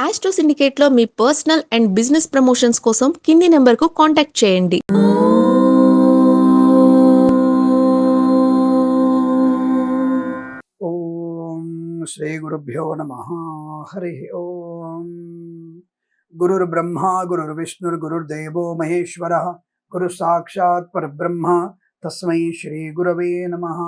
Astro సిండికేట్లో మీ personal and business promotions కోసం కింది నెంబర్కు కాంటాక్ట్ చేయండి. ఓం శ్రీ గురుభ్యో నమః. హరి ఓం. గురుర్ బ్రహ్మ గురుర్ విష్ణుర్ గురుర్దేవో మహేశ్వరః గురు సాక్షాత్ పరబ్రహ్మ తస్మై శ్రీ గురవే నమః.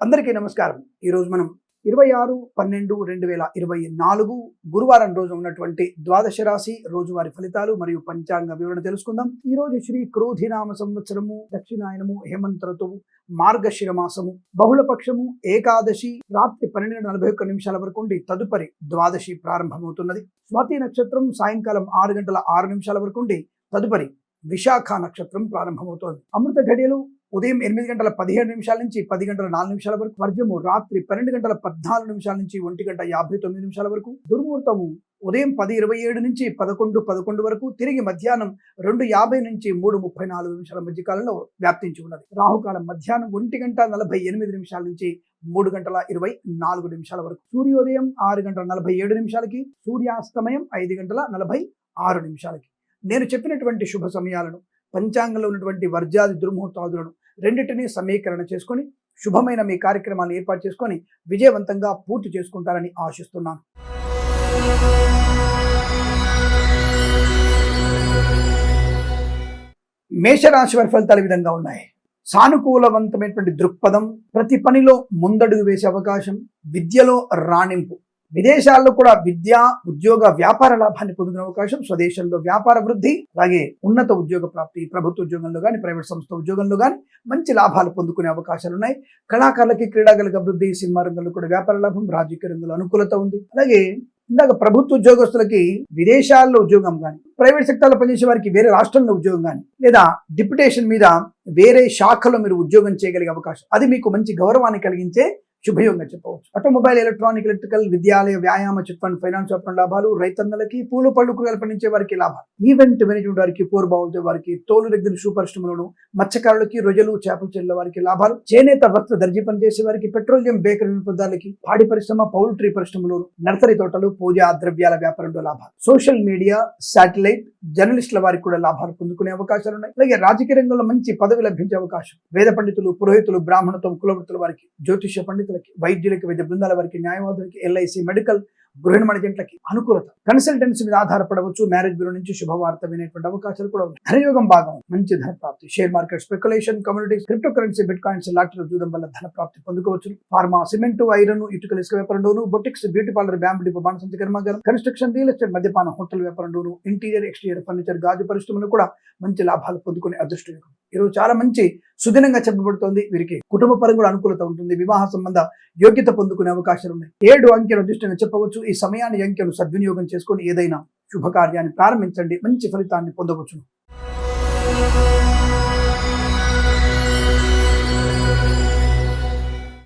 అందరికీ నమస్కారం. ఈరోజు మనం 26/12/2024 గురువారం రోజు ఉన్నటువంటి ద్వాదశ రాశి రోజువారి ఫలితాలు మరియు పంచాంగ వివరణ తెలుసుకుందాం. ఈ రోజు శ్రీ క్రోధినామ సంవత్సరము, దక్షిణాయనము, హేమంత ఋతువు, మార్గశిర మాసము, బహుళపక్షము, ఏకాదశి రాత్రి 12:41 వరకు ఉండి తదుపరి ద్వాదశి ప్రారంభమవుతున్నది. స్వాతి నక్షత్రం సాయంకాలం 6:06 వరకు ఉండి తదుపరి విశాఖ నక్షత్రం ప్రారంభమవుతోంది. అమృత ఘడియలు ఉదయం 8:17 నుంచి 10:04 వరకు, వర్జము రాత్రి 12:14 నుంచి 1:59 వరకు, దుర్ముహూర్తము ఉదయం 10:27 నుంచి 11:11 వరకు, తిరిగి మధ్యాహ్నం 2:50 నుంచి 3:34 మధ్య కాలంలో వ్యాప్తించి ఉన్నది. రాహుకాలం మధ్యాహ్నం 1:48 నుంచి 3:24 వరకు, సూర్యోదయం 6:47, సూర్యాస్తమయం 5:46. నేను చెప్పినటువంటి శుభ సమయాలను, పంచాంగంలో ఉన్నటువంటి వర్జాది దుర్ముహూర్తాదులను రెండింటినీ సమీకరణ చేసుకొని శుభమైన మీ కార్యక్రమాలను ఏర్పాటు చేసుకొని విజయవంతంగా పూర్తి చేసుకుంటారని ఆశిస్తున్నాను. మేషరాశి వారి ఫలితాలు ఈ విధంగా ఉన్నాయి. సానుకూలవంతమైనటువంటి దృక్పథం, ప్రతి పనిలో ముందడుగు వేసే అవకాశం, విద్యలో రాణింపు, విదేశాల్లో కూడా విద్యా ఉద్యోగ వ్యాపార లాభాన్ని పొందుకునే అవకాశం, స్వదేశంలో వ్యాపార వృద్ధి, అలాగే ఉన్నత ఉద్యోగ ప్రాప్తి, ప్రభుత్వ ఉద్యోగంలో కానీ ప్రైవేట్ సంస్థ ఉద్యోగంలో కానీ మంచి లాభాలు పొందుకునే అవకాశాలు ఉన్నాయి. కళాకారులకి, క్రీడాకారులకు అభివృద్ధి, సినిమా రంగంలో కూడా వ్యాపార లాభం, రాజకీయ రంగంలో అనుకూలత ఉంది. అలాగే ఇందాక ప్రభుత్వ ఉద్యోగస్తులకి విదేశాల్లో ఉద్యోగం కానీ, ప్రైవేట్ సెక్టార్లో పనిచేసే వారికి వేరే రాష్ట్రంలో ఉద్యోగం కానీ, లేదా డిప్యుటేషన్ మీద వేరే శాఖలో మీరు ఉద్యోగం చేయగలిగే అవకాశం, అది మీకు మంచి గౌరవాన్ని కలిగించే శుభయోగంగా చెప్పవచ్చు. ఆటోమొబైల్, ఎలక్ట్రానిక్, ఎలక్ట్రికల్, విద్యాలయ, వ్యాయామ, చిట్ ఫండ్, ఫైనాన్స్ వ్యాపారం లాభాలు, రైతన్నలకి, పూలు పళ్ళు కూరగాయలు పండించే వారికి లాభాలు, ఈవెంట్ మేనేజ్మెంట్ వారికి, పోరుబావులతో వారికి, తోలు దగ్గర షూ పరిశ్రమలను, మత్స్యకారులకి, రొయ్యలు, చేపలు చెల్ల వారికి లాభాలు, చేనేత వస్త్ర దర్జీ పనిచేసే వారికి, పెట్రోలియం, బేకరీ పదార్థాలకి, పాడి పరిశ్రమ, పౌల్ట్రీ పరిశ్రమలు, నర్సరీ తోటలు, పూజా ద్రవ్యాల వ్యాపారంలో లాభాలు, సోషల్ మీడియా, శాటిలైట్, జర్నలిస్టుల వారికి కూడా లాభాలు పొందుకునే అవకాశాలు ఉన్నాయి. అలాగే రాజకీయ రంగంలో మంచి పదవి లభించే అవకాశం, వేద పండితులు, పురోహితులు, బ్రాహ్మణత్వం, కులవృత్తుల వారికి, జ్యోతిష్య పండితులకి, వైద్యులకి, వైద్య బృందాల వారికి, న్యాయవాదులకి, ఎల్ఐసి, మెడికల్, గృహ నిర్మాణ ఏజెంట్లకి అనుకూలత. కన్సల్టెన్సీ మీద ఆధారపడవచ్చు. మ్యారేజ్ బ్యూరో నుంచి శుభవార్త వినేటువంటి అవకాశాలు కూడా ఉన్నాయి. ధనయోగం భాగం, మంచి ధన ప్రాప్తి. Share market, speculation, communities, cryptocurrency, bitcoins, లాటరీలో చూడడం వల్ల ధన ప్రాప్తి పొందుకోవచ్చు. ఫార్మా, సిమెంట్, ఐరన్, ఇటుకల ఇసుక వ్యాపారంలోను, boutiques, beauty parlour, bamboo depot, బాణసంచి కర్మాగారం, కన్స్ట్రక్షన్, రియల్ ఎస్టేట్, మద్యపానం, హోటల్ వ్యాపారంలోను, ఇంటీరియర్, ఎక్స్టీరియర్ ఫర్నిచర్, గాజు పరిశ్రమలు కూడా మంచి లాభాలు పొందుకునే అదృష్ట యోగం. ఈరోజు చాలా మంచి సుదినంగా చెప్పబడుతోంది. వీరికి కుటుంబ పరంగా కూడా అనుకూలత ఉంటుంది. వివాహ సంబంధ యోగ్యత పొందుకునే అవకాశాలు ఉన్నాయి. 7 అంకెలు అదృష్టంగా చెప్పవచ్చు. ఈ సమయాన్ని, అంకెను సద్వినియోగం చేసుకొని ఏదైనా శుభకార్యాన్ని ప్రారంభించండి, మంచి ఫలితాన్ని పొందవచ్చు.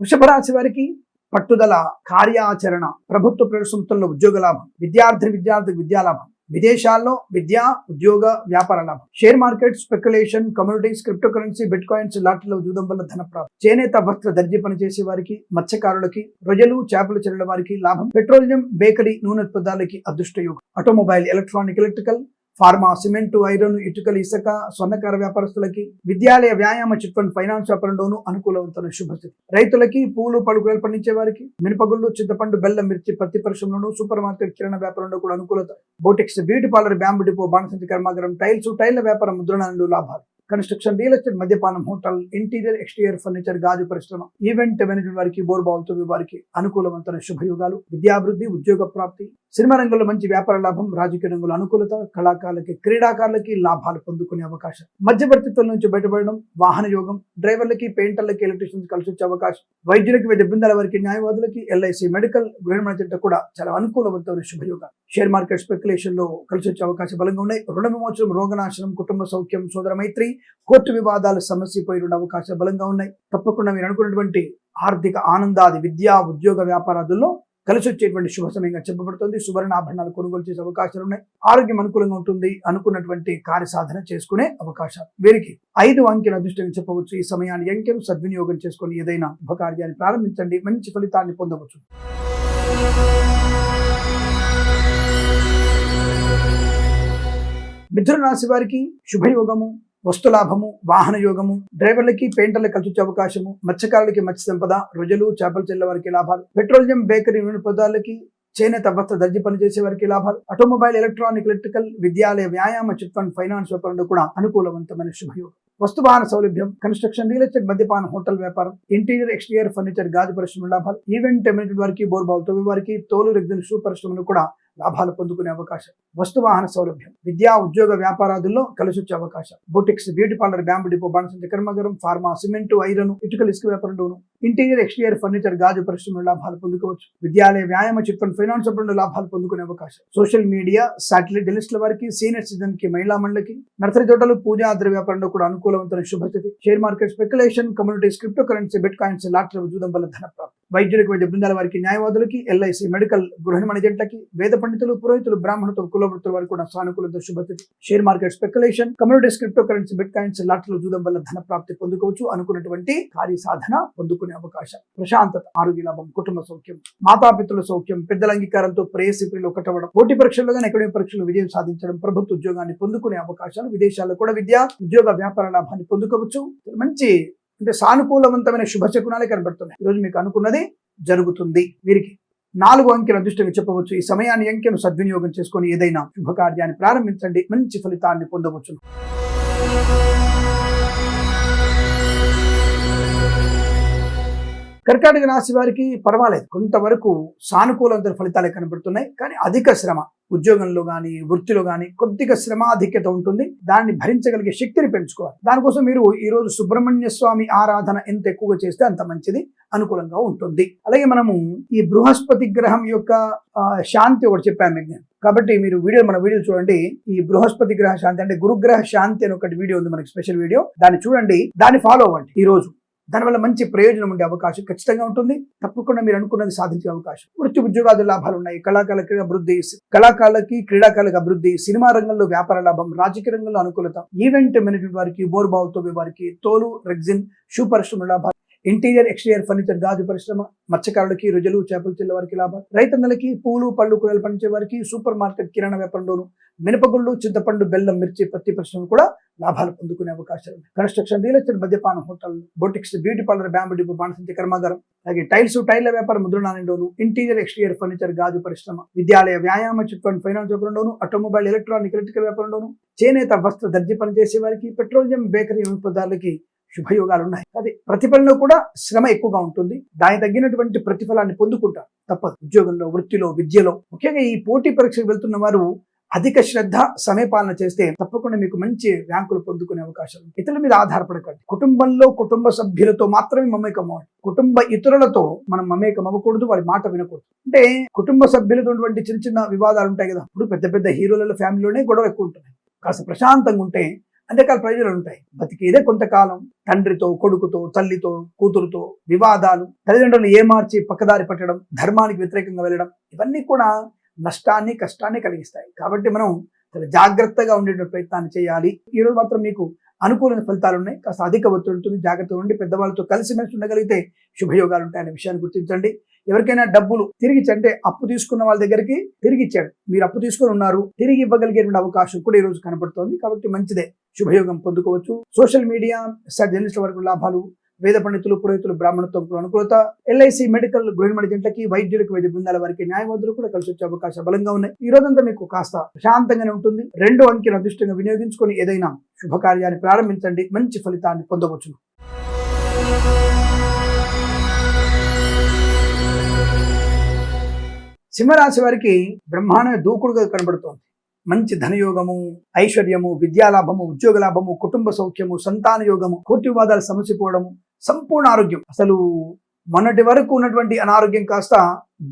వృషభ రాశి వారికి పట్టుదల, కార్యాచరణ, ప్రభుత్వ ప్రైవేట్ సంస్థల్లో ఉద్యోగ లాభం, విద్యార్థికి విద్యాలాభం, విదేశాల్లో విద్యా ఉద్యోగ వ్యాపార లాభం, share market, speculation, communities, cryptocurrency, bitcoins, లాటరీలో చూడడం వల్ల ధన ప్రాప్తి, చేనేత వస్త్ర దర్జీ పనిచేసే వారికి, మత్స్యకారులకి, రొయ్యలు, చేపలు చెల్లెల వారికి లాభం, పెట్రోలియం, బేకరీ, నూనె ఉత్పత్తులకి అదృష్ట యోగం, automobile, electronic, electrical, pharma, cement, iron, ఇటుకలు, ఇసుక, స్వర్ణకార వ్యాపారస్తులకి, విద్యాలయ, వ్యాయామ, చిట్ ఫండ్, ఫైనాన్స్ వ్యాపారంలోనూ అనుకూలవంతమైన శుభస్థితి. రైతులకి, పూలు పలుకులు పండించే వారికి, మినపగుళ్ళు, చింతపండు, బెల్లం, మిర్చి, పత్తి పరిశ్రమలోను, సూపర్ మార్కెట్, కిరాణా వ్యాపారంలో కూడా అనుకూలత. Boutiques, beauty parlour, bamboo depot, బాణసంచి కర్మాగారం, టైల్స్, టైళ్ల వ్యాపారం, ముద్రణాలు లాభాలు. కన్స్ట్రక్షన్, రియల్ ఎస్టేట్, మద్యపానం, హోటల్, ఇంటీరియర్, ఎక్స్టీరియర్ ఫర్నిచర్, గాజు పరిశ్రమ, ఈవెంట్ మేనేజ్మెంట్ వారికి, బోర్బావులతో వారికి అనుకూలవంతమైన శుభయోగాలు. విద్యాభివృద్ధి, ఉద్యోగ ప్రాప్తి, సినిమా రంగంలో మంచి వ్యాపార లాభం, రాజకీయ రంగంలో అనుకూలత, కళాకారులకి, క్రీడాకారులకి లాభాలు పొందుకునే అవకాశం. మధ్యవర్తిత్వం నుంచి బయటపడడం, వాహన యోగం, డ్రైవర్లకి, పెయింటర్లకి, ఎలక్ట్రీషియన్స్ కలిసి వచ్చే అవకాశం, వైద్యులకి, వైద్య బృందాల వారికి, న్యాయవాదులకి, ఎల్ఐసి, మెడికల్, గృహ నిర్మాణ కూడా చాలా అనుకూలవంతమైన శుభయోగాలు. షేర్ మార్కెట్, స్పెక్యులేషన్ లో కలిసి వచ్చే అవకాశం బలంగా ఉన్నాయి. రుణ విమోచనం, రోగనాశనం, కుటుంబ సౌఖ్యం, సోదర మైత్రి, కోర్టు వివాదాలు సమస్యపోయిన అవకాశాలు బలంగా ఉన్నాయి. తప్పకుండా మీరు అనుకున్నటువంటి ఆర్థిక ఆనందాది, విద్యా ఉద్యోగ వ్యాపారాదుల్లో కలిసి వచ్చేటువంటి శుభ సమయంగా చెప్పబడుతుంది. సువర్ణాభరణాలు కొనుగోలు చేసే అవకాశాలు ఉన్నాయి. ఆరోగ్యం అనుకూలంగా ఉంటుంది. అనుకున్నటువంటి కార్యసాధన చేసుకునే అవకాశాలు. వీరికి 5 అంకెల అదృష్టంగా చెప్పవచ్చు. ఈ సమయాన్ని, అంకెను సద్వినియోగం చేసుకొని ఏదైనా శుభకార్యాన్ని ప్రారంభించండి, మంచి ఫలితాన్ని పొందవచ్చు. మిథున రాశి వారికి శుభయోగము, వస్తులాభము, వాహన యోగము, డ్రైవర్లకి పెయింటర్లకు కలిసి వచ్చే అవకాశము, మత్స్యకారులకి మత్స్య సంపద, రొయ్యలు చేపలు చెల్లె వారికి లాభాలు, పెట్రోలియం బేకరీ నూనె పదార్థాలకి, చేనేత వస్త్ర దర్జీ పనిచేసే వారికి లాభాలు, ఆటోమొబైల్, ఎలక్ట్రానిక్, ఎలక్ట్రికల్, విద్యాలయ, వ్యాయామ, చిట్ ఫండ్, ఫైనాన్స్ వ్యాపారంలో కూడా అనుకూలవంతమైన శుభయోగం. వస్తువాహన సౌలభ్యం, కన్స్ట్రక్షన్, రియల్ ఎస్టేట్, మద్యపాన, హోటల్ వ్యాపారం, ఇంటీరియర్, ఎక్స్టీరియర్ ఫర్నిచర్, గాజు పరిశ్రమ లాభాలు, ఈవెంట్ మేనేజ్మెంట్ వారికి, బోర్బాల్ తవ్వి వారికి, తోలు రెగ్జిన్ షూ పరిశ్రమలు కూడా లాభాలు పొందుకునే అవకాశం. వస్తువాహన సౌలభ్యం, విద్యా ఉద్యోగ వ్యాపారాదుల్లో కలిసి వచ్చే అవకాశం. Boutiques, beauty parlour, bamboo depot, బాణసంచ కర్మాగారం, ఫార్మా, సిమెంట్, ఐరన్, ఇటుకల ఇసుక వ్యాపారంలోను, ఇంటీరియర్, ఎక్స్టీరియర్ ఫర్నిచర్, గాజు పరిశ్రమలు లాభాలు పొందుకోవచ్చు. విద్యాలయ, వ్యాయామ, చిట్ ఫండ్, ఫైనాన్స్ వ్యాపారంలో లాభాలు పొందుకునే అవకాశం. సోషల్ మీడియా, శాటిలైట్ జర్నలిస్టుల వారికి, సీనియర్ సిటిజన్ కి, మహిళా మండలికి, నర్సరీ తోటలు, పూజా ద్రవ్య వ్యాపారంలో కూడా అనుకూలవంతమైన శుభస్థితి. Share market, speculation, communities, cryptocurrency, bitcoins, lottery, జూదం వల్ల ధన ప్రాప్తి. వైద్యులకు, వైద్య బృందాల వారికి, న్యాయవాదులకి, ఎల్ఐసి, మెడికల్, గృహ నిర్మాణ ఏజెంట్లకి, వేద పండితులు, పురోహితులు, బ్రాహ్మణులు, కులవృత్తుల వారికి కూడా సానుకూలత శుభస్థితి. Share market, speculation, communities, cryptocurrency, bitcoins, lottery, జూదం వల్ల ధన ప్రాప్తి పొందుకోవచ్చు. అనుకున్నటువంటి కార్య సాధన పొందుకునే అవకాశం. ప్రశాంతత, ఆరోగ్య లాభం, కుటుంబ సౌఖ్యం, మాతాపితృల సౌఖ్యం, పెద్దల అంగీకారంతో ప్రేయసిప్రిలు ఒకటవడం, పోటీ పరీక్షల్లో కానీ ఎకడమిక్ పరీక్షలు విజయం సాధించడం, ప్రభుత్వ ఉద్యోగాన్ని పొందుకునే అవకాశాలు. విదేశాల్లో కూడా విద్యా ఉద్యోగ వ్యాపార లాభాన్ని పొందుకోవచ్చు. మంచి అంటే సానుకూలవంతమైన శుభశకునాలే కనబడుతున్నాయి. ఈరోజు మీకు అనుకున్నది జరుగుతుంది. వీరికి 4 అంకెల అదృష్టంగా చెప్పవచ్చు. ఈ సమయాన్ని, అంకెను సద్వినియోగం చేసుకొని ఏదైనా శుభకార్యాన్ని ప్రారంభించండి, మంచి ఫలితాన్ని పొందవచ్చు. కర్కాటక రాశి వారికి పర్వాలేదు, కొంతవరకు సానుకూలమైన ఫలితాలే కనబడుతున్నాయి. కానీ అధిక శ్రమ, ఉద్యోగంలో కానీ వృత్తిలో కానీ కొద్దిగా శ్రమాధిక్యత ఉంటుంది. దాన్ని భరించగలిగే శక్తిని పెంచుకోవాలి. దానికోసం మీరు ఈరోజు సుబ్రహ్మణ్య స్వామి ఆరాధన ఎంత ఎక్కువగా చేస్తే అంత మంచిది, అనుకూలంగా ఉంటుంది. అలాగే మనము ఈ బృహస్పతి గ్రహం యొక్క శాంతి ఒకటి చెప్పాను మీకు నేను. కాబట్టి మీరు మన వీడియో చూడండి. ఈ బృహస్పతి గ్రహ శాంతి అంటే గురుగ్రహ శాంతి అని ఒకటి వీడియో ఉంది మనకి, స్పెషల్ వీడియో. దాన్ని చూడండి, దాన్ని ఫాలో అవ్వండి. ఈ రోజు దానివల్ల మంచి ప్రయోజనం ఉండే అవకాశం ఖచ్చితంగా ఉంటుంది. తప్పకుండా మీరు అనుకున్నది సాధించే అవకాశం. వృత్తి ఉద్యోగాలు లాభాలు ఉన్నాయి. కళాకారులకి అభివృద్ధి, కళాకారులకి, క్రీడాకారులకు అభివృద్ధి, సినిమా రంగంలో వ్యాపార లాభం, రాజకీయ రంగంలో అనుకూలత, ఈవెంట్ మేనేజ్మెంట్ వారికి, బోర్బావుతో వారికి, తోలు రెగ్జిన్ షూ పరిశ్రమ లాభాలు, ఇంటీరియర్, ఎక్స్టీరియర్ ఫర్నిచర్, గాజు పరిశ్రమ, మత్స్యకారులకి, రొయ్యలు చేపలు చెల్లె వారికి లాభాలు, రైతన్నలకి, పూలు పళ్ళు కూరలు పండించే వారికి, సూపర్ మార్కెట్, కిరాణా వ్యాపారంలోను, మినపగుళ్ళు, చింతపండు, బెల్లం, మిర్చి, పత్తి పరిశ్రమ కూడా లాభాలు పొందుకునే అవకాశాలు ఉన్నాయి. కన్స్ట్రక్షన్, రియల్ ఎస్టేట్, మద్యపాన, hotel, boutiques, beauty parlour, bamboo depot, బాణసంచ కర్మాగారం, అలాగే టైల్స్, టైర్ల వ్యాపారం, ముద్రణాలయంలోను, ఇంటీరియర్, ఎక్స్టీరియర్ ఫర్నిచర్, గాజు పరిశ్రమ, విద్యాలయ, వ్యాయామ, చిట్ ఫండ్, ఫైనాన్స్ వ్యాపారంలోను, ఆటోమొబైల్, ఎలక్ట్రానిక్, ఎలక్ట్రికల్ వ్యాపారంలోను, చేనేత వస్త్ర దర్జీ పనిచేసే వారికి, పెట్రోలియం బేకరీ పదార్థాలకి శుభయోగాలు ఉన్నాయి. అది ప్రతిఫలంలో కూడా శ్రమ ఎక్కువగా ఉంటుంది. దానికి తగ్గినటువంటి ప్రతిఫలాన్ని పొందుకుంటారు, తప్పదు. ఉద్యోగంలో, వృత్తిలో, విద్యలో, ముఖ్యంగా ఈ పోటీ పరీక్షకు వెళ్తున్న వారు అధిక శ్రద్ధ, సమయపాలన చేస్తే తప్పకుండా మీకు మంచి ర్యాంకులు పొందుకునే అవకాశం. ఇతరుల మీద ఆధారపడకండి. కుటుంబంలో కుటుంబ సభ్యులతో మాత్రమే మమేకం అవ్వండి. కుటుంబ ఇతరులతో మనం మమేకం అవ్వకూడదు, వారి మాట వినకూడదు. అంటే కుటుంబ సభ్యులతో చిన్న చిన్న వివాదాలు ఉంటాయి కదా. ఇప్పుడు పెద్ద పెద్ద హీరోల ఫ్యామిలీలోనే గొడవ ఎక్కువ ఉంటున్నాయి. కాస్త ప్రశాంతంగా ఉంటే అంతేకాల ప్రయోజనాలు ఉంటాయి. బతికేదే కొంతకాలం. తండ్రితో, కొడుకుతో, తల్లితో, కూతురుతో వివాదాలు, తల్లిదండ్రులను ఏమార్చి పక్కదారి పట్టడం, ధర్మానికి వ్యతిరేకంగా వెళ్ళడం, ఇవన్నీ కూడా నష్టాన్ని, కష్టాన్ని కలిగిస్తాయి. కాబట్టి మనం చాలా జాగ్రత్తగా ఉండే ప్రయత్నాన్ని చేయాలి. ఈరోజు మాత్రం మీకు అనుకూలమైన ఫలితాలు ఉన్నాయి. కాస్త అధిక ఒత్తిడి ఉంటుంది, జాగ్రత్తగా ఉండి పెద్దవాళ్ళతో కలిసిమెలిసి ఉండగలిగితే శుభయోగాలు ఉంటాయనే విషయాన్ని గుర్తించండి. ఎవరికైనా డబ్బులు తిరిగి అంటే అప్పు తీసుకున్న వాళ్ళ దగ్గరికి తిరిగి ఇచ్చాడు, మీరు అప్పు తీసుకొని ఉన్నారు, తిరిగి ఇవ్వగలిగే అవకాశం కూడా ఈ రోజు కనబడుతోంది. కాబట్టి మంచిదే, శుభయోగం పొందుకోవచ్చు. సోషల్ మీడియా, జర్నలిస్టుల వరకు లాభాలు, వేద పండితులు, పురోహితులు, బ్రాహ్మణత్వం అనుకూలత, ఎల్ఐసి, మెడికల్, గృహ నిర్మాణ ఏజెంట్లకి, వైద్యులకు, వైద్య బృందాల వారికి, న్యాయవాదులు కూడా కలిసి వచ్చే అవకాశాలు బలంగా ఉన్నాయి. ఈ రోజంతా మీకు కాస్త ప్రశాంతంగానే ఉంటుంది. 2 అంకెను అదృష్టంగా వినియోగించుకొని ఏదైనా శుభకార్యాన్ని ప్రారంభించండి, మంచి ఫలితాన్ని పొందవచ్చు. సింహరాశి వారికి బ్రహ్మాండ దూకుడుగా కనబడుతోంది. మంచి ధనయోగము, ఐశ్వర్యము, విద్యాలాభము, ఉద్యోగ లాభము, కుటుంబ సౌఖ్యము, సంతాన యోగము, కోటి వివాదాలు సమసిపోవడము, సంపూర్ణ ఆరోగ్యం. అసలు మొన్నటి వరకు ఉన్నటువంటి అనారోగ్యం కాస్త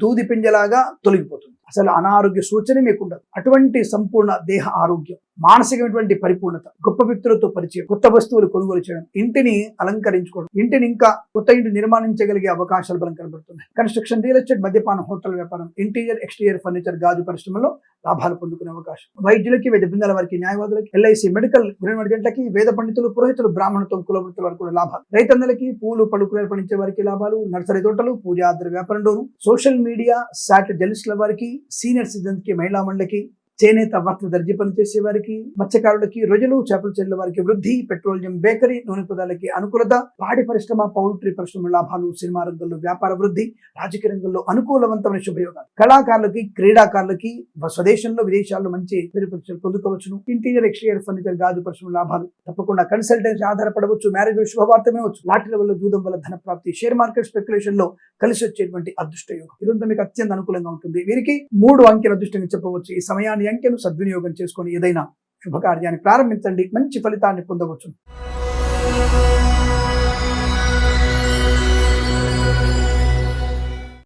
దూది పింజలాగా తొలగిపోతుంది. అసలు అనారోగ్య సూచన మీకు ఉండదు. అటువంటి సంపూర్ణ దేహ ఆరోగ్యం, మానసికమైనటువంటి పరిపూర్ణత, గొప్ప వ్యక్తులతో పరిచయం, కొత్త వస్తువులు కొనుగోలు చేయడం, ఇంటిని అలంకరించుకోవడం, ఇంటిని ఇంకా కొత్త ఇంటి నిర్మాణించగలిగే అవకాశాలు బలం కనబడుతున్నాయి. కన్స్ట్రక్షన్, రియల్ ఎస్టేట్, మద్యపాన, హోటల్ వ్యాపారం, ఇంటీరియర్, ఎక్స్టీరియర్ ఫర్నిచర్, గాజు పరిశ్రమలో లాభాలు పొందుకునే అవకాశం. వైద్యులకి, వైద్య బృందాల వారికి, న్యాయవాదులకి, ఎల్ఐసి, మెడికల్, గృహ నిర్మాణ ఏజెంట్లకి, వేద పండితులు, పురోహితులు, బ్రాహ్మణత్వం, కులవృత్తుల వారికి కూడా లాభాలు. రైతన్నలకి, పూలు పళ్ళు కూరలు పండించే వారికి లాభాలు. నర్సరీ తోటలు, పూజా ద్రవ్య వ్యాపారంలోను, సోషల్ మీడియా, శాటిలైట్ జర్నలిస్టుల వారికి, సీనియర్ సిటిజన్స్ కి, మహిళా మండలికి, చేనేత వస్త్ర దర్జీ పనిచేసే వారికి, మత్స్యకారులకి, రొయ్యలు చేపల చెరువుల వారికి వృద్ధి, పెట్రోలియం, బేకరీ, నూనె పదార్థాలకి అనుకూలత, పాడి పరిశ్రమ, పౌల్ట్రీ పరిశ్రమ లాభాలు, సినిమా రంగంలో వ్యాపార వృద్ధి, రాజకీయ రంగంలో అనుకూలవంతమైన శుభయోగాలు, కళాకారులకి, క్రీడాకారులకి స్వదేశంలో విదేశాల్లో మంచి పేరు ప్రతిష్టలు పొందుకోవచ్చును. ఇంటీరియర్, ఎక్స్టీరియర్ ఫర్నిచర్, గాజు పరిశ్రమ లాభాలు, తప్పకుండా కన్సల్టెన్సీ ఆధారపడవచ్చు. మ్యారేజ్ శుభవార్త వినవచ్చు. లాటరీల వల్ల, జూదం వల్ల ధన ప్రాప్తి, షేర్ మార్కెట్ స్పెక్యులేషన్ లో కలిసి వచ్చేటువంటి అదృష్ట యోగం ఇదంతా మీకు అత్యంత అనుకూలంగా ఉంటుంది. వీరికి 3 అంకెల అదృష్టంగా చెప్పవచ్చు. ఈ సమయాన్ని అంకెను సద్వినియోగం చేసుకొని ఏదైనా శుభకార్యాన్ని ప్రారంభించండి, మంచి ఫలితాన్ని పొందవచ్చు.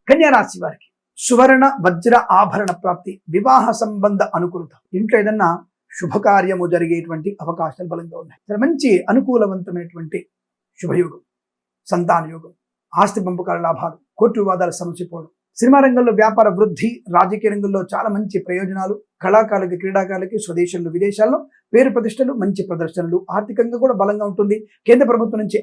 కన్యా రాశి వారికి సువర్ణ వజ్ర ఆభరణ ప్రాప్తి, వివాహ సంబంధ అనుకూలత, ఇంట్లో ఏదన్నా శుభకార్యము జరిగేటువంటి అవకాశాలు బలంగా ఉన్నాయి. చాలా మంచి అనుకూలవంతమైనటువంటి శుభయోగం, సంతాన యోగం, ఆస్తి పంపకాల లాభాలు, కోర్టు వివాదాల సమసిపోవడం, సినిమా రంగంలో వ్యాపార వృద్ధి, రాజకీయ రంగంలో చాలా మంచి ప్రయోజనాలు, కళాకారులకి, క్రీడాకారులకి స్వదేశంలో విదేశాల్లో పేరు ప్రతిష్టలు, మంచి ప్రదర్శనలు, ఆర్థికంగా కూడా బలంగా ఉంటుంది. కేంద్ర ప్రభుత్వం నుంచి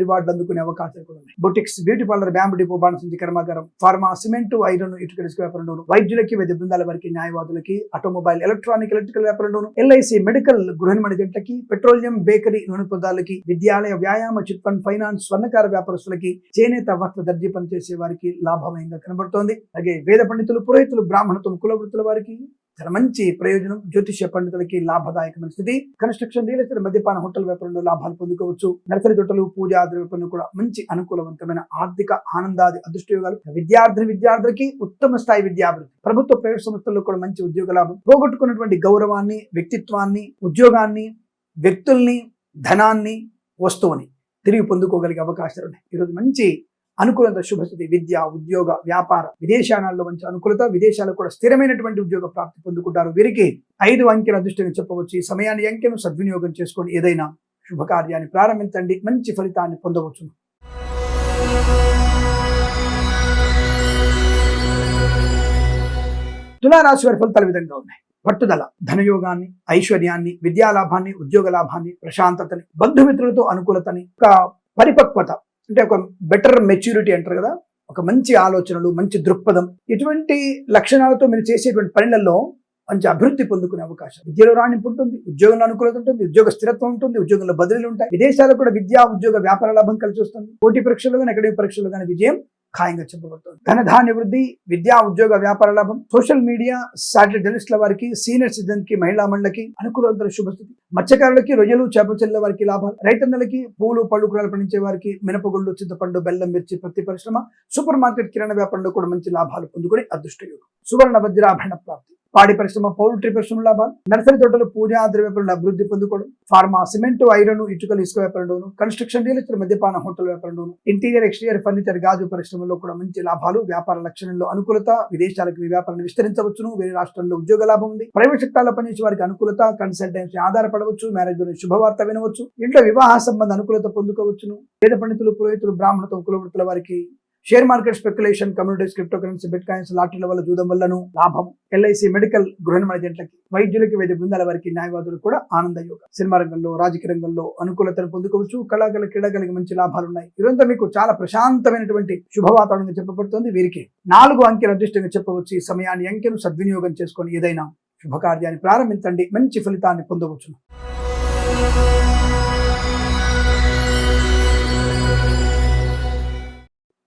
రివార్డులు అందుకునే అవకాశాలు కూడా ఉన్నాయి. Boutiques, beauty parlour, bamboo depot, బాణసంచి కర్మాగారం, ఫార్మా, సిమెంట్, ఐరన్, ఇటుక ఇసుక వ్యాపారంలోను, వైద్యులకి, వైద్య బృందాల వారికి, న్యాయవాదులకి, ఆటోమొబైల్, ఎలక్ట్రికల్ వ్యాపారంలోను, ఎల్ఐసి, మెడికల్, గృహ మణిజెంట్లకి, పెట్రోలియం, బేకరీ, నూనె పదార్థాలకి, విద్యాలయ, వ్యాయామ, చిట్ ఫండ్, ఫైనాన్స్, స్వర్ణకార వ్యాపారస్తులకి, చేనేత వస్త్ర దర్జీ పనిచేసే వారికి లాభమయంగా కనబడుతోంది. అలాగే వేద పండితులు, పురోహితులు, బ్రాహ్మణత్వం, కుల వృత్తుల వారికి చాలా మంచి ప్రయోజనం. జ్యోతిష్య పండితులకి లాభదాయకమైన స్థితి. కన్స్ట్రక్షన్, రియల్ ఎస్టేట్, మద్యపాన, హోటల్ వ్యాపారంలో లాభాలు పొందుకోవచ్చు. నర్సరీ తోటలు, పూజా ద్రవ్యపన్ను కూడా మంచి అనుకూలవంతమైన ఆర్థిక ఆనందాది అదృష్టయోగాలు. విద్యార్థులకి ఉత్తమ స్థాయి విద్యాభివృద్ధి, ప్రభుత్వ ప్రైవేట్ సంస్థల్లో కూడా మంచి ఉద్యోగ లాభం, పోగొట్టుకున్నటువంటి గౌరవాన్ని, వ్యక్తిత్వాన్ని, ఉద్యోగాన్ని, వ్యక్తుల్ని, ధనాన్ని, వస్తువుని తిరిగి పొందుకోగలిగే అవకాశాలు ఉన్నాయి. ఈరోజు మంచి అనుకూలత, శుభస్థితి, విద్య, ఉద్యోగ, వ్యాపార, విదేశాలలో మంచి అనుకూలత, విదేశాలకు కూడా స్థిరమైనటువంటి ఉద్యోగ ప్రాప్తి పొందుకుంటారు. వీరికి 5 అంకెల అదృష్టంగా చెప్పవచ్చు. ఈ సమయాన్ని, అంకెను సద్వినియోగం చేసుకొని ఏదైనా శుభకార్యాన్ని ప్రారంభించండి, మంచి ఫలితాన్ని పొందవచ్చు. తులారాశి వారి ఫలితాలు విధంగా ఉన్నాయి. పట్టుదల, ధనయోగాన్ని, ఐశ్వర్యాన్ని, విద్యాలాభాన్ని, ఉద్యోగ లాభాన్ని, ప్రశాంతతని, బంధుమిత్రులతో అనుకూలతని, ఒక పరిపక్వత అంటే ఒక బెటర్ మెచ్యూరిటీ అంటారు కదా, ఒక మంచి ఆలోచనలు, మంచి దృక్పథం, ఇటువంటి లక్షణాలతో మీరు చేసేటువంటి పనులలో మంచి అభివృద్ధి పొందుకునే అవకాశం. విద్యలో రాణింపు ఉంటుంది, ఉద్యోగంలో అనుకూలత ఉంటుంది, ఉద్యోగ స్థిరత్వం ఉంటుంది, ఉద్యోగంలో బదిలీలు ఉంటాయి. విదేశాల్లో కూడా విద్యా, ఉద్యోగ, వ్యాపార లాభం కలిసి వస్తుంది. పోటీ పరీక్షలు కానీ, అకాడమిక్ పరీక్షలు కానీ విజయం ఖాయంగా చెప్పబడుతుంది. ధనధాన్య వృద్ధి, విద్యా, ఉద్యోగ, వ్యాపార లాభం, సోషల్ మీడియా, సాటిలైట్ జర్నలిస్టుల వారికి, సీనియర్ సిటిజన్ కి, మహిళా మండలికి అనుకూలవంతమైన శుభస్థితి. మత్స్యకారులకి, రొయ్యలు, చేపల చెరువుల వారికి లాభాలు, రైతన్నలకి, పూలు, పళ్ళు, కూరలు పండించే వారికి, మినపగుళ్ళు, చింతపండు, బెల్లం, మిర్చి, పత్తి పరిశ్రమ, సూపర్ మార్కెట్, కిరాణా వ్యాపారంలో కూడా మంచి లాభాలు పొందుకుని అదృష్ట యోగం. సువర్ణ వజ్రాభరణ ప్రాప్తి, పాడి పరిశ్రమ, పౌల్ట్రీ పరిశ్రమ లాభాలు, నర్సరీ తోటలు, పూజా ద్రవ్యపరుల అభివృద్ధి పొందుకోవడం, ఫార్మా, సిమెంట్, ఐరన్, ఇటుకలు, ఇసుక వ్యాపారంలోను, కన్స్ట్రక్షన్, రియల్ ఎస్టేట్, మద్యపాన, హోటల్ వ్యాపారంలోను, ఇంటీరియర్, ఎక్స్టీరియర్ ఫర్నిచర్, గాజు పరిశ్రమలో కూడా మంచి లాభాలు, వ్యాపార లక్షణంలో అనుకూలత, విదేశాలకు వ్యాపారాన్ని విస్తరించవచ్చును. వేరే రాష్ట్రాల్లో ఉద్యోగ లాభం ఉంది. ప్రైవేట్ సెక్టార్లో పనిచేసే వారికి అనుకూలత, కన్సల్టెన్సీ ఆధారపడవచ్చు. మ్యారేజ్ గురించి శుభవార్త వినవచ్చు. ఇంట్లో వివాహ సంబంధ అనుకూలత పొందుకోవచ్చును. వేద పండితులు, పురోహితులు, బ్రాహ్మణత్వం, కుల వృత్తుల వారికి, share market speculation, communities, cryptocurrency, bitcoins, లాటరీల వల్ల, జూదం వల్లను లాభం. ఎల్ఐసి, మెడికల్, గృహ మణిజెంట్లకి, వైద్యులకి, వైద్య బృందాల వారికి, న్యాయవాదులకు కూడా ఆనంద యోగ. సినిమా రంగంలో, రాజకీయ రంగంలో అనుకూలతను పొందుకోవచ్చు. కళాకారుల, క్రీడాకారులకి మంచి లాభాలు ఉన్నాయి. ఇదంతా మీకు చాలా ప్రశాంతమైనటువంటి శుభ వాతావరణంగా చెప్పబడుతుంది. వీరికి 4 అంకెల అదృష్టంగా చెప్పవచ్చు. ఈ సమయాన్ని, అంకెను సద్వినియోగం చేసుకొని ఏదైనా శుభకార్యాన్ని ప్రారంభించండి, మంచి ఫలితాన్ని పొందవచ్చు.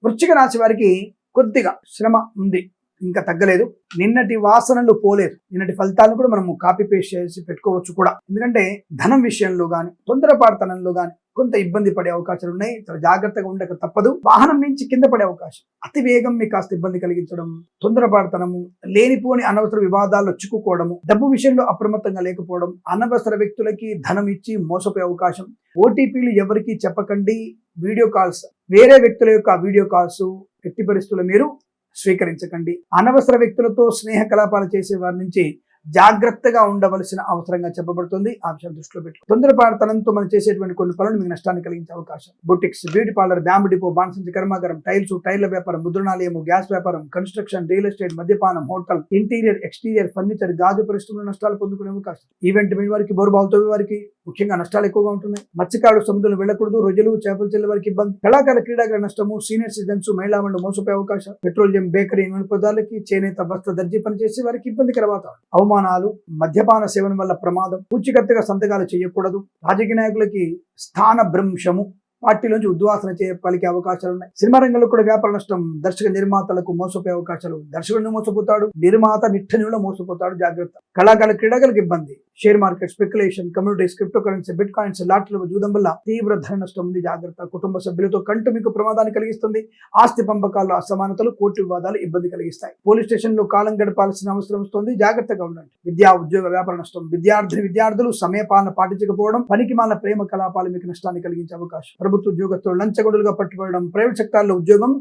వృశ్చిక రాశి వారికి కొద్దిగా శ్రమ ఉంది, ఇంకా తగ్గలేదు. నిన్నటి వాసనలు పోలేదు. నిన్నటి ఫలితాలను కూడా మనము కాపీ పేస్ట్ చేసి పెట్టుకోవచ్చు కూడా. ఎందుకంటే ధనం విషయంలో కానీ, తొందరపాటుతనంలో కానీ కొంత ఇబ్బంది పడే అవకాశాలు ఉన్నాయి. చాలా జాగ్రత్తగా ఉండక తప్పదు. వాహనం నుంచి కింద పడే అవకాశం, అతి వేగం మీకు కాస్త ఇబ్బంది కలిగించడం, తొందరపాటుతనము, లేనిపోని అనవసర వివాదాల్లో చిక్కుకోవడము, డబ్బు విషయంలో అప్రమత్తంగా లేకపోవడం, అనవసర వ్యక్తులకి ధనం ఇచ్చి మోసపోయే అవకాశం, ఓటీపీలు ఎవరికి చెప్పకండి. వీడియో కాల్స్, వేరే వ్యక్తుల యొక్క వీడియో కాల్స్ ఎట్టి పరిస్థితుల్లో మీరు స్వీకరించకండి. అనవసర వ్యక్తులతో స్నేహ కలాపాలు చేసే వారి నుంచి జాగ్రత్తగా ఉండవలసిన అవసరంగా చెప్పబడుతుంది. ఆ విషయం దృష్టిలో పెట్టుకో. తొందరపాటుతనంతో మనం చేసేటువంటి కొన్ని పనులు మీకు నష్టాన్ని కలిగించే అవకాశం. Boutiques, beauty parlour, bamboo depot, బాణసంచి కర్మాగారం, టైల్స్, టైర్ల వ్యాపారం, ముద్రణాలయము, గ్యాస్ వ్యాపారం, కన్స్ట్రక్షన్, రియల్ ఎస్టేట్, మద్యపానం, హోటల్, ఇంటీరియర్, ఎక్స్టీరియర్ ఫర్నిచర్, గాజు పరిశ్రమలో నష్టాలు పొందుకునే అవకాశం. ఈవెంట్ మీ వారికి, బోరుబావుతో వారికి ముఖ్యంగా నష్టాలు ఎక్కువగా ఉంటున్నాయి. మత్స్యకారులు సముద్రంలో వెళ్ళకూడదు. రొయ్యలు, చేపల చెరువుల వారికి ఇబ్బంది. కళాకారుల, క్రీడాకారుల నష్టము. సీనియర్ సిటిజన్స్, మహిళా మండలి మోసపోయే అవకాశం. పెట్రోలియం, బేకరీ, నూనె పదార్థాలకి, చేనేత వస్త్ర దర్జీ పనిచేసే వారికి ఇబ్బందికర వాతావరణం. అవమానం, అవమానాలు, మద్యపాన సేవన వల్ల ప్రమాదం, పూచికత్తుగా సంతకాలు చేయకూడదు, రాజకీయ నాయకులకి స్థాన భ్రంశము, పార్టీలోంచి ఉద్వాసన పలికే అవకాశాలు ఉన్నాయి. సినిమా రంగంలో కూడా వ్యాపార నష్టం, దర్శక నిర్మాతలకు మోసపోయే అవకాశాలు, దర్శకుడు మోసపోతాడు, నిర్మాత నిట్టనిలో మోసపోతాడు, జాగ్రత్త. కళాకారుల క్రీడాకారులకు ఇబ్బంది, share market speculation, communities, cryptocurrency, bitcoins, లాటరీల జూదం వల్ల తీవ్ర ధన నష్టం ఉంది, జాగ్రత్త. కుటుంబ సభ్యులతో కంటు మీకు ప్రమాదాన్ని కలిగిస్తుంది, ఆస్తి పంపకాల్లో అసమానతలు, కోర్టు వివాదాలు ఇబ్బంది కలిగిస్తాయి. పోలీస్ స్టేషన్ లో కాలం గడపాల్సిన అవసరం వస్తుంది, జాగ్రత్తగా ఉండండి. విద్యా ఉద్యోగ వ్యాపార నష్టం, విద్యార్థులు సమయపాలన పాటించకపోవడం, పనికిమాలిన ప్రేమ కలాపాలు మీకు నష్టాన్ని కలిగించే అవకాశం. ప్రభుత్వ ఉద్యోగస్తులు లంచగొడులుగా పట్టుబడడం, ప్రైవేట్ సెక్టార్లో ఉద్యోగం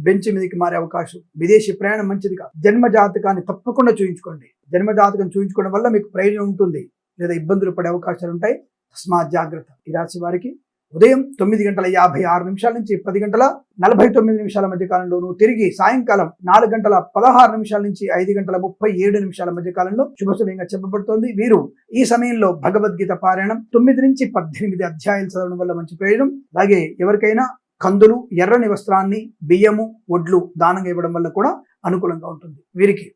బెంచ్ మీదకి మారే అవకాశం. విదేశీ ప్రయాణం మంచిది కాదు. జన్మ జాతకాన్ని తప్పకుండా చూయించుకోండి. జన్మ జాతకం చూయించుకోవడం వల్ల మీకు ప్రయోజనం ఉంటుంది, లేదా ఇబ్బందులు పడే అవకాశాలు ఉంటాయి. తస్మాత్ జాగ్రత్త. ఈ రాశి వారికి ఉదయం 9:56 నుంచి 10:49 మధ్య కాలంలోను, తిరిగి సాయంకాలం 4:16 నుంచి 5:37 మధ్య కాలంలో శుభ సమయంగా చెప్పబడుతోంది. వీరు ఈ సమయంలో భగవద్గీత పారాయణం 9 నుంచి 18 అధ్యాయాలు చదవడం వల్ల మంచి ప్రయోజనం. అలాగే ఎవరికైనా కందులు, ఎర్రని వస్త్రాన్ని, బియ్యము, వడ్లు దానంగా ఇవ్వడం వల్ల కూడా అనుకూలంగా ఉంటుంది. వీరికి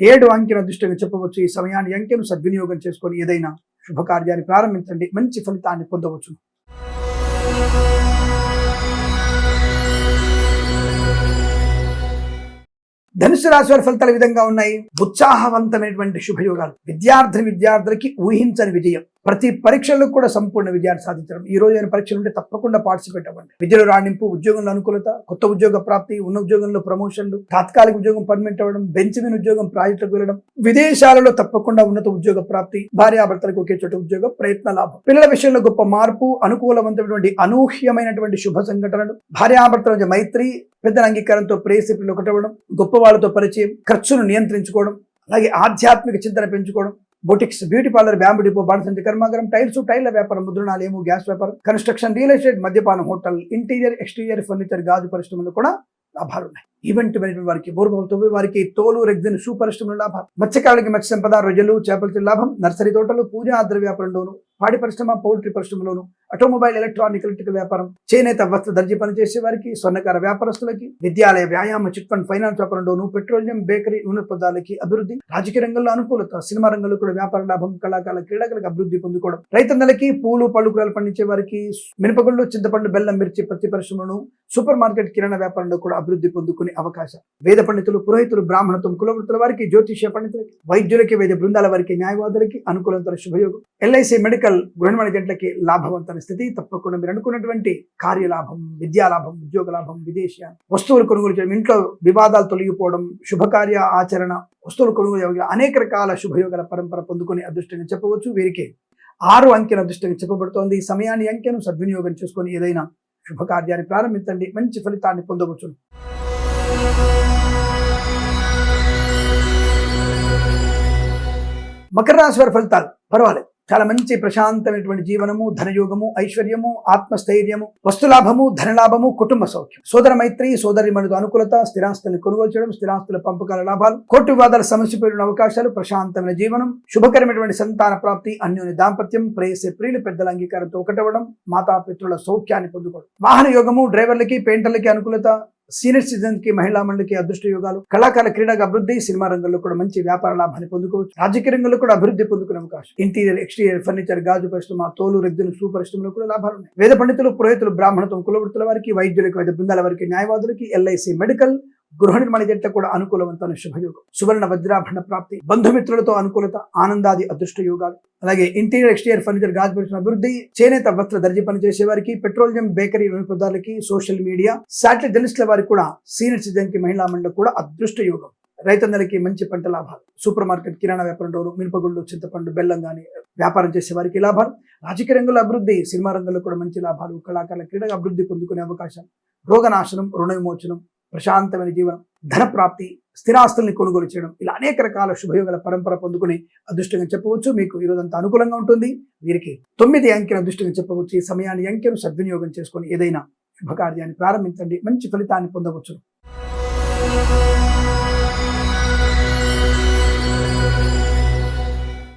7 అంకెను అదృష్టంగా చెప్పవచ్చు. ఈ సమయాన్ని అంకెను సద్వినియోగం చేసుకొని ఏదైనా శుభకార్యాన్ని ప్రారంభించండి, మంచి ఫలితాన్ని పొందవచ్చు. ధనుసు రాశి వారి ఫలితాలు ఈ విధంగా ఉన్నాయి. ఉత్సాహవంతమైనటువంటి శుభయోగాలు, విద్యార్థులకి ఊహించని విజయం, ప్రతి పరీక్షల్లో కూడా సంపూర్ణ విజయాన్ని సాధించడం. ఈ రోజు అయిన పరీక్షలు ఉంటే తప్పకుండా పార్టిసిపేట్ అవ్వండి. విద్యలో రాణింపు, ఉద్యోగంలో అనుకూలత, కొత్త ఉద్యోగ ప్రాప్తి, ఉన్న ఉద్యోగంలో ప్రమోషన్లు, తాత్కాలిక ఉద్యోగం పర్మనెంట్ అవ్వడం, బెంచ్ మీద ఉద్యోగం ప్రాజెక్టులకు వెళ్ళడం, విదేశాలలో తప్పకుండా ఉన్నత ఉద్యోగ ప్రాప్తి, భార్యాభర్తలకు ఒకే చోట ఉద్యోగ ప్రయత్న లాభం, పిల్లల విషయంలో గొప్ప మార్పు, అనుకూలవంతమైనటువంటి అనూహ్యమైనటువంటి శుభ సంఘటనలు, భార్యాభర్తల మధ్య మైత్రి, పెద్దల అంగీకారంతో ప్రేయసిపులు ఒకటవ్వడం, గొప్ప వాళ్ళతో పరిచయం, ఖర్చును నియంత్రించుకోవడం, అలాగే ఆధ్యాత్మిక చింతన పెంచుకోవడం, boutiques, beauty parlour, bamboo depot, బాణసంచి కర్మాగారం, టైర్ల వ్యాపారం, ముద్రణాలయము, గ్యాస్ వ్యాపారం, కన్స్ట్రక్షన్, రియల్ ఎస్టేట్, మద్యపానం, హోటల్, ఇంటీరియర్, ఎక్స్టీరియర్, ఫర్నిచర్, గాజు పరిశ్రమలు కూడా లాభాలు ఉన్నాయి. ఈవెంట్ మేనేజ్మెంట్ వారికి, బోర్బోల్తో వారికి, తోలు, రెగ్జిన్, షూ పరిశ్రమలు లాభాలు, మత్స్యకారులకి మత్స్య సంపద, రొయ్యలు, చేపలతో లాభం, నర్సరీ తోటలు, పూజా ద్రవ్య వ్యాపారంలోను, పాడి పరిశ్రమ, పౌల్ట్రీ పరిశ్రమలోను, ఆటోమొబైల్, ఎలక్ట్రికల్ వ్యాపారం, చేనేత, వస్త్ర దర్జీ పనిచేసే వారికి, స్వర్ణకార వ్యాపారస్తులకి, విద్యాలయ, వ్యాయామ, చిట్ ఫండ్, ఫైనాన్స్ వ్యాపారంలోను, పెట్రోలియం, బేకరీ, నూనె పదార్థాలకి అభివృద్ధి, రాజకీయ రంగంలో అనుకూలత, సినిమా రంగంలో కూడా వ్యాపార లాభం, కళాకారుల క్రీడాకారులకు అభివృద్ధి పొందుకోవడం, రైతన్నలకి, పూలు పళ్ళు కూరలు పండించే వారికి, మినపగుళ్ళు, చింతపండు, బెల్లం, మిర్చి, పత్తి పరిశ్రమలను, సూపర్ మార్కెట్, కిరాణా వ్యాపారంలో కూడా అభివృద్ధి పొందుకునే అవకాశం. వేద పండితులు, పురోహితులు, బ్రాహ్మణత్వం, కులవృత్తుల వారికి, జ్యోతిష్య పండితులకి, వైద్యులకి, వైద్య బృందాల వారికి, న్యాయవాదులకి అనుకూలంతో శుభయోగం. ఎల్ఐసి, మెడికల్, గృహ జంటలకి లాభవంతమైన స్థితి. తప్పకుండా మీరు అనుకున్నటువంటి కార్యలాభం, విద్యాలాభం, ఉద్యోగ లాభం, విదేశీయాలు, వస్తువులు కొనుగోలు చేయడం, ఇంట్లో వివాదాలు తొలగిపోవడం, శుభకార్య ఆచరణ, వస్తువులు కొనుగోలు, అనేక రకాల శుభయోగాల పరంపర పొందుకునే అదృష్టంగా చెప్పవచ్చు. వీరికి 6 అంకెను అదృష్టంగా చెప్పబడుతోంది. ఈ సమయాన్ని అంకెను సద్వినియోగం చేసుకొని ఏదైనా శుభకార్యాన్ని ప్రారంభించండి, మంచి ఫలితాన్ని పొందవచ్చు. మకర రాశి వారి ఫలితాలు పర్వాలేదు, చాలా మంచి ప్రశాంతమైనటువంటి జీవనము, ధనయోగము, ఐశ్వర్యము, ఆత్మస్థైర్యము, వస్తులాభము, ధనలాభము, కుటుంబ సౌఖ్యం, సోదర మైత్రి, సోదరిమణులతో అనుకూలత, స్థిరాస్తులను కొనుగోలు చేయడం, స్థిరాస్తుల పంపకాల లాభాలు, కోర్టు వివాదాల సమస్యపైన అవకాశాలు, ప్రశాంతమైన జీవనం, శుభకరమైనటువంటి సంతాన ప్రాప్తి, అన్యోన్య దాంపత్యం, ప్రేయసి ప్రియులు, పెద్దల అంగీకారంతో ఒకటవ్వడం, మాతాపితృల సౌఖ్యాన్ని పొందుకోవడం, వాహన యోగము, డ్రైవర్లకి, పెయింటర్లకి అనుకూలత, సీనియర్ సిటిజన్ కి, మహిళా మండలికి అదృష్ట యోగాలు, కళాకారుల క్రీడగా అభివృద్ధి, సినిమా రంగంలో కూడా మంచి వ్యాపార లాభాన్ని పొందుకోవచ్చు, రాజకీయ రంగంలో కూడా అభివృద్ధి పొందుకునే అవకాశం, ఇంటీరియర్, ఎక్స్టీరియర్, ఫర్నిచర్, గాజు పరిశ్రమ, తోలు, రెగ్జిన్, షూ పరిశ్రమలో కూడా లాభాలు ఉన్నాయి. వేద పండితులు, పురోహితులు, బ్రాహ్మణత్వం, కులవృత్తుల వారికి, వైద్యులకి, వైద్య బృందాల వారికి, న్యాయవాదులకి, ఎల్ఐసి, మెడికల్, గృహ నిర్మాణ జంట కూడా అనుకూలవంతమైన శుభయోగం, సువర్ణ వజ్రాభరణ ప్రాప్తి, బంధుమిత్రులతో అనుకూలత, ఆనందాది అదృష్ట యోగాలు, అలాగే ఇంటీరియర్, ఎక్స్టీరియర్, ఫర్నిచర్, గాజు పరిశ్రమ అభివృద్ధి, చేనేత, వస్త్ర దర్జీ పనిచేసే వారికి, పెట్రోలియం, బేకరీ, నూనె పదార్థాలకి, సోషల్ మీడియా, శాటిలైట్ జర్నలిస్టుల వారికి కూడా, సీనియర్ సిటిజన్ కి, మహిళా మండలికి కూడా అదృష్ట యోగం, రైతన్నలకి మంచి పంట లాభాలు, సూపర్ మార్కెట్, కిరాణా వ్యాపారంలో, మినపగుళ్ళు, చింతపండు, బెల్లం కానీ వ్యాపారం చేసే వారికి లాభాలు, రాజకీయ రంగంలో అభివృద్ధి, సినిమా రంగంలో కూడా మంచి లాభాలు, కళాకారుల క్రీడగా అభివృద్ధి పొందుకునే అవకాశం, రోగనాశనం, రుణ విమోచనం, ప్రశాంతమైన జీవనం, ధన ప్రాప్తి, స్థిరాస్తుల్ని కొనుగోలు చేయడం, ఇలా అనేక రకాల శుభయోగాల పరంపర పొందుకుని అదృష్టంగా చెప్పవచ్చు. మీకు ఈ రోజంతా అనుకూలంగా ఉంటుంది. వీరికి 9 అంకెను అదృష్టంగా చెప్పవచ్చు. ఈ సమయాన్ని అంకెను సద్వినియోగం చేసుకొని ఏదైనా శుభకార్యాన్ని ప్రారంభించండి, మంచి ఫలితాన్ని పొందవచ్చు.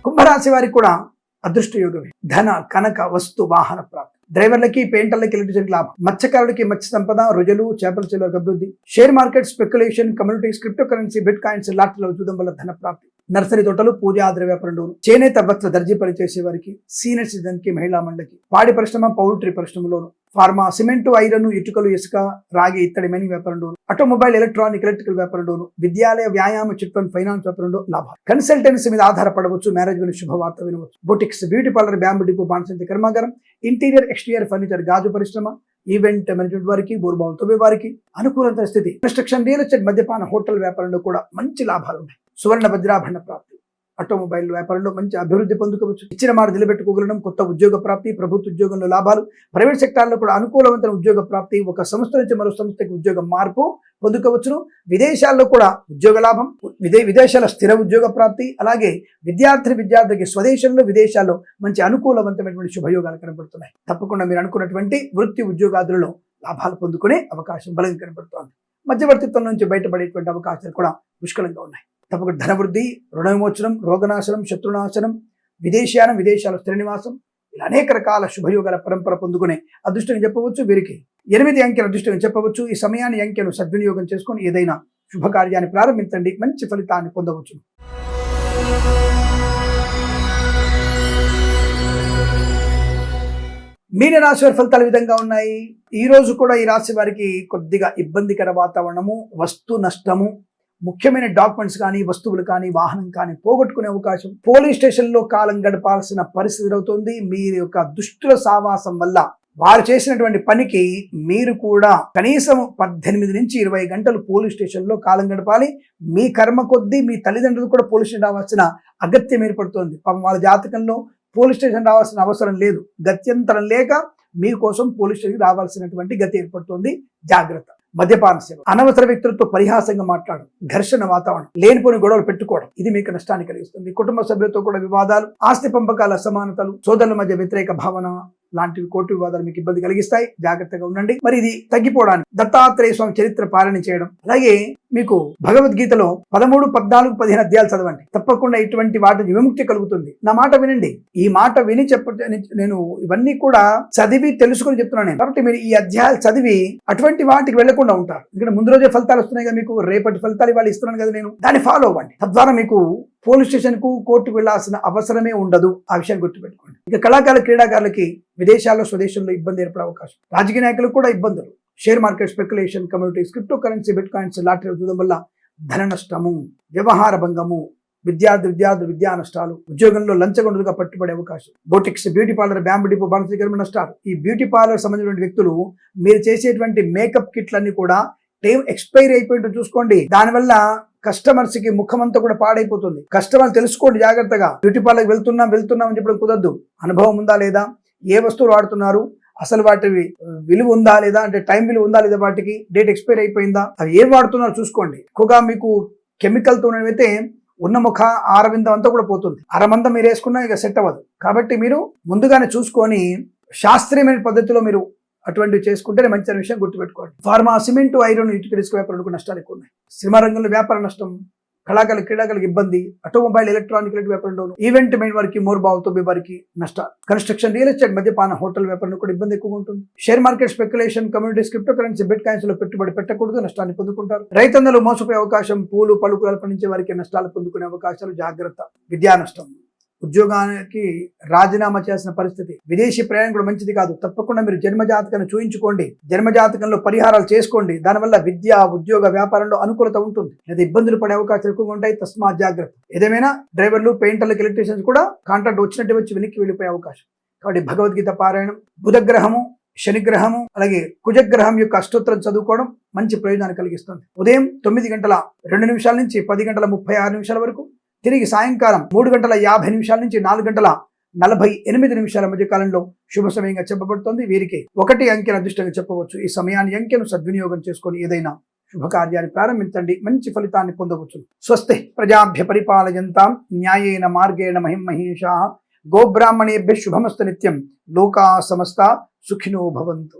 కుంభరాశి వారికి కూడా అదృష్ట యోగమే, ధన, కనక, వస్తు, వాహన ప్రాప్తి, డ్రైవర్లకి, పెయింటర్లకి, ఎలక్ట్రిసిటీ లాభం, మత్స్యకారులకి మత్స్య సంపద, రొయ్యలు, చేపల చెరువులకు అభివృద్ధి, share market, speculation, communities, cryptocurrency, bitcoins, లాటరీల జూదం వల్ల ధన ప్రాప్తి, నర్సరీ తోటలు, పూజా ద్రవ్య వ్యాపారంలోను, చేనేత వస్త్ర దర్జీ పని చేసే వారికి, సీనియర్ సిటిజన్ కి, మహిళా మండలికి, పాడి పరిశ్రమ, పౌల్ట్రీ పరిశ్రమలోను, ఫార్మా, సిమెంటు, ఐరన్, ఇటుకలు, ఇసుక, రాగి, ఇత్తడి, మైనింగ్ వ్యాపారంలోను, ఆటోమొబైల్, ఎలక్ట్రికల్ వ్యాపారంలోను, విద్యాలయ, వ్యాయామ, చిట్ ఫండ్, ఫైనాన్స్ వ్యాపారంలో లాభాలు. కన్సల్టెన్సీ మీద ఆధారపడవచ్చు. మ్యారేజ్ గురించి శుభవార్త వినవచ్చు. Boutiques, beauty parlour, bamboo depot, బాణసంచి కర్మాగారం, ఇంటీరియర్ ఎక్స్టీరియర్ ఫర్నిచర్, గాజు పరిశ్రమ, ఈవెంట్ మేనేజ్మెంట్ వారికి, బోర్బావులు తవ్వే వారికి అనుకూలత స్థితి. కన్స్ట్రక్షన్, రియల్ ఎస్టేట్, మద్యపాన, హోటల్ వ్యాపారంలో కూడా మంచి లాభాలు ఉన్నాయి. సువర్ణ వజ్రాభరణ ప్రాప్తి. ఆటోమొబైల్ వ్యాపారంలో మంచి అభివృద్ధి పొందుకోవచ్చు. ఇచ్చిన మాట నిలబెట్టుకోగలడం, కొత్త ఉద్యోగ ప్రాప్తి, ప్రభుత్వ ఉద్యోగంలో లాభాలు, ప్రైవేట్ సెక్టార్లో కూడా అనుకూలవంతమైన ఉద్యోగ ప్రాప్తి, ఒక సంస్థ నుంచి మరో సంస్థకి ఉద్యోగ మార్పు పొందుకోవచ్చును. విదేశాల్లో కూడా ఉద్యోగ లాభం, విదేశాల స్థిర ఉద్యోగ ప్రాప్తి, అలాగే విద్యార్థికి స్వదేశంలో, విదేశాల్లో మంచి అనుకూలవంతమైనటువంటి శుభయోగాలు కనబడుతున్నాయి. తప్పకుండా మీరు అనుకున్నటువంటి వృత్తి ఉద్యోగాదులలో లాభాలు పొందుకునే అవకాశం బలంగా కనబడుతోంది. మధ్యవర్తిత్వం నుంచి బయటపడేటువంటి అవకాశాలు కూడా పుష్కలంగా ఉన్నాయి. తప్పకుండా ధనవృద్ధి, రుణ విమోచనం, రోగనాశనం, శత్రునాశనం, విదేశాల స్థిర నివాసం, ఇలా అనేక రకాల శుభయోగాల పరంపర పొందుకునే అదృష్టంగా చెప్పవచ్చు. వీరికి 8 అంకెల అదృష్టంగా చెప్పవచ్చు. ఈ సమయాన్ని, అంకెను సద్వినియోగం చేసుకొని ఏదైనా శుభకార్యాన్ని ప్రారంభించండి, మంచి ఫలితాన్ని పొందవచ్చు. మీన రాశి వారి ఫలితాలు ఈ విధంగా ఉన్నాయి. ఈ రోజు కూడా ఈ రాశి వారికి కొద్దిగా ఇబ్బందికర వాతావరణము, వస్తు నష్టము, ముఖ్యమైన డాక్యుమెంట్స్ కానీ, వస్తువులు కానీ, వాహనం కానీ పోగొట్టుకునే అవకాశం, పోలీస్ స్టేషన్లో కాలం గడపాల్సిన పరిస్థితి అవుతుంది. మీరు యొక్క దుష్టుల సావాసం వల్ల వారు చేసినటువంటి పనికి మీరు కూడా కనీసం 18 నుంచి 20 గంటలు పోలీస్ స్టేషన్లో కాలం గడపాలి. మీ కర్మ కొద్దీ మీ తల్లిదండ్రులు కూడా పోలీస్ స్టేషన్ రావాల్సిన అగత్యం ఏర్పడుతోంది. పాపం వాళ్ళ జాతకంలో పోలీస్ స్టేషన్ రావాల్సిన అవసరం లేదు. గత్యంతరం లేక మీకోసం పోలీస్ స్టేషన్ రావాల్సినటువంటి గతి ఏర్పడుతోంది. జాగ్రత్త. మద్యపాన సేవ, అనవసర వ్యక్తులతో పరిహాసంగా మాట్లాడడం, ఘర్షణ వాతావరణం, లేనిపోని గొడవలు పెట్టుకోవడం, ఇది మీకు నష్టాన్ని కలిగిస్తుంది. కుటుంబ సభ్యులతో కూడా వివాదాలు, ఆస్తి పంపకాల అసమానతలు, సోదరుల మధ్య వ్యతిరేక భావన లాంటివి కోర్టు వివాదాలు మీకు ఇబ్బంది కలిగిస్తాయి. జాగ్రత్తగా ఉండండి. మరి ఇది తగ్గిపోవడానికి దత్తాత్రేయ స్వామి చరిత్ర పాలన చేయడం, అలాగే మీకు భగవద్గీతలో 13, 14, 15 అధ్యాయాలు చదవండి. తప్పకుండా ఇటువంటి వాటి విముక్తి కలుగుతుంది. నా మాట వినండి. ఈ మాట విని నేను ఇవన్నీ కూడా చదివి తెలుసుకొని చెప్తున్నాను నేను. కాబట్టి మీరు ఈ అధ్యాయాలు చదివి అటువంటి వాటికి వెళ్లకుండా ఉంటారు. ఇక్కడ ముందు రోజే ఫలితాలు వస్తున్నాయి కదా, మీకు రేపటి ఫలితాలు ఇవాళ ఇస్తున్నాను కదా నేను, దాన్ని ఫాలో అవ్వండి. తద్వారా మీకు పోలీస్ స్టేషన్ కు, కోర్టుకు వెళ్లాల్సిన అవసరమే ఉండదు. ఆ విషయాన్ని గుర్తుపెట్టుకోండి. ఇక కళాకారులు, క్రీడాకారులకి విదేశాల్లో, స్వదేశంలో ఇబ్బంది ఏర్పడే అవకాశం, రాజకీయ నాయకులకు కూడా ఇబ్బందులు, share market, speculation, communities, cryptocurrency, bitcoins, lottery చూడడం వల్ల ధన నష్టము, వ్యవహార భంగము, విద్యా నష్టాలు, ఉద్యోగంలో లంచగొండలుగా పట్టుబడే అవకాశం, boutiques, beauty parlour, bamboo depot, బాణసీకరణ నష్టాలు. ఈ బ్యూటీ పార్లర్ సంబంధించిన వ్యక్తులు మీరు చేసేటువంటి మేకప్ కిట్లన్నీ కూడా టైం ఎక్స్పైర్ అయిపోయింటో చూసుకోండి. దానివల్ల కస్టమర్స్ కి ముఖమంతా కూడా పాడైపోతుంది. కస్టమర్ తెలుసుకోండి జాగ్రత్తగా. బ్యూటీ పార్లర్కి వెళ్తున్నాం అని చెప్పడం కుదరదు. అనుభవం ఉందా లేదా, ఏ వస్తువులు వాడుతున్నారు, అసలు వాటి విలువ ఉందా లేదా, అంటే టైం విలువ ఉందా లేదా, వాటికి డేట్ ఎక్స్పైర్ అయిపోయిందా, అవి ఏం వాడుతున్నారు చూసుకోండి. ఎక్కువగా మీకు కెమికల్తో అయితే ఉన్న ముఖ ఆరవిందం అంతా కూడా పోతుంది. అరమంతా మీరు వేసుకున్నా ఇక సెట్ అవ్వదు. కాబట్టి మీరు ముందుగానే చూసుకొని శాస్త్రీయమైన పద్ధతిలో మీరు అటువంటివి చేసుకుంటేనే మంచి విషయం గుర్తుపెట్టుకోండి. ఫార్మా, సిమెంటు, ఐరన్, ఇటుక, ఇసుక వ్యాపారాలకు నష్టాలు ఎక్కువ ఉన్నాయి. సినిమా రంగంలో వ్యాపార నష్టం, కళాకారులు, క్రీడాకారులకు ఇబ్బంది, ఆటోమొబైల్, ఎలక్ట్రికల్ వ్యాపారంలోను, ఈవెంట్ మెయిన్ వారికి, మోర్బావు తొమ్మిది వారికి నష్టాలు, కన్స్ట్రక్షన్, రియల్ ఎస్టేట్, మద్యపాన, హోటల్ వ్యాపారంలో కూడా ఇబ్బంది ఎక్కువ ఉంటుంది. Share market, speculation, communities, cryptocurrency, bit coins లో పెట్టుబడి పెట్టకూడదు, నష్టాన్ని పొందుకుంటారు. రైతన్నలు మోసపోయే అవకాశం, పూలు పళ్ళు పండించే వారికి నష్టాలు పొందుకునే అవకాశాలు, జాగ్రత్త. విద్యా నష్టం, ఉద్యోగానికి రాజీనామా చేసిన పరిస్థితి, విదేశీ ప్రయాణం కూడా మంచిది కాదు. తప్పకుండా మీరు జన్మజాతకాన్ని చూయించుకోండి, జన్మజాతకంలో పరిహారాలు చేసుకోండి. దానివల్ల విద్య, ఉద్యోగ, వ్యాపారంలో అనుకూలత ఉంటుంది. లేదా ఇబ్బందులు పడే అవకాశాలు ఎక్కువగా ఉంటాయి. తస్మాత్ జాగ్రత్త. ఏదేమైనా డ్రైవర్లు, పెయింటర్లకు, ఎలక్ట్రీషియన్స్ కూడా కాంట్రాక్ట్ వచ్చినట్టు వచ్చి వెనక్కి వెళ్ళిపోయే అవకాశం. కాబట్టి భగవద్గీత పారాయణం, బుధగ్రహము, శనిగ్రహము, అలాగే కుజగ్రహం యొక్క అష్టోత్తరం చదువుకోవడం మంచి ప్రయోజనాన్ని కలిగిస్తుంది. ఉదయం 9:02 నుంచి 10:36 వరకు, తిరిగి సాయంకాలం 3:50 నుంచి 4:48 మధ్య కాలంలో శుభ సమయంగా చెప్పబడుతోంది. వీరికి 1 అంకెను అదృష్టంగా చెప్పవచ్చు. ఈ సమయాన్ని, అంకెను సద్వినియోగం చేసుకొని ఏదైనా శుభకార్యాన్ని ప్రారంభించండి, మంచి ఫలితాన్ని పొందవచ్చు. స్వస్తి ప్రజాభ్య పరిపాలయంతాం న్యాయేన మార్గేణ మహిమహేషాః. గోబ్రాహ్మణేభ్యః శుభమస్తు నిత్యం. లోకా సమస్తా సుఖినో భవంతు.